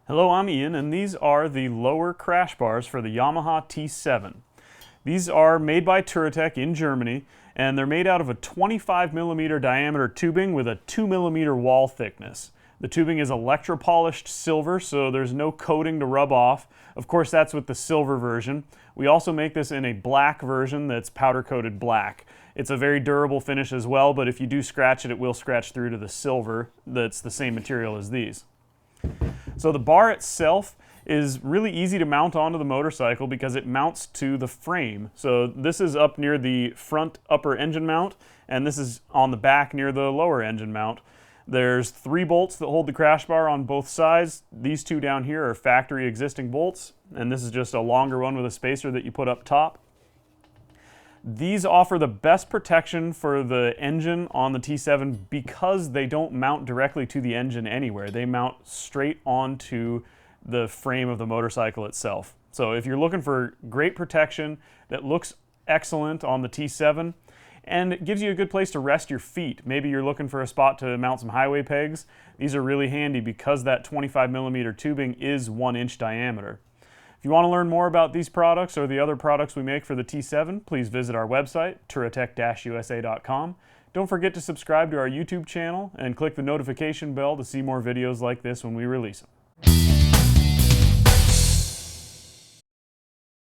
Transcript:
Hello, I'm Ian, and these are the lower crash bars for the Yamaha T7. These are made by Touratech in Germany, and they're made out of a 25mm diameter tubing with a 2mm wall thickness. The tubing is electropolished silver, so there's no coating to rub off. Of course, that's with the silver version. We also make this in a black version that's powder-coated black. It's a very durable finish as well, but if you do scratch it, it will scratch through to the silver that's the same material as these. So the bar itself is really easy to mount onto the motorcycle because it mounts to the frame. So this is up near the front upper engine mount, and this is on the back near the lower engine mount. There's 3 bolts that hold the crash bar on both sides. These 2 down here are factory existing bolts, and this is just a longer one with a spacer that you put up top. These offer the best protection for the engine on the T7 because they don't mount directly to the engine anywhere. They mount straight onto the frame of the motorcycle itself. So if you're looking for great protection that looks excellent on the T7 and it gives you a good place to rest your feet, maybe you're looking for a spot to mount some highway pegs, these are really handy because that 25mm tubing is 1-inch diameter. If you want to learn more about these products or the other products we make for the T7, please visit our website, touratech-usa.com. Don't forget to subscribe to our YouTube channel and click the notification bell to see more videos like this when we release them.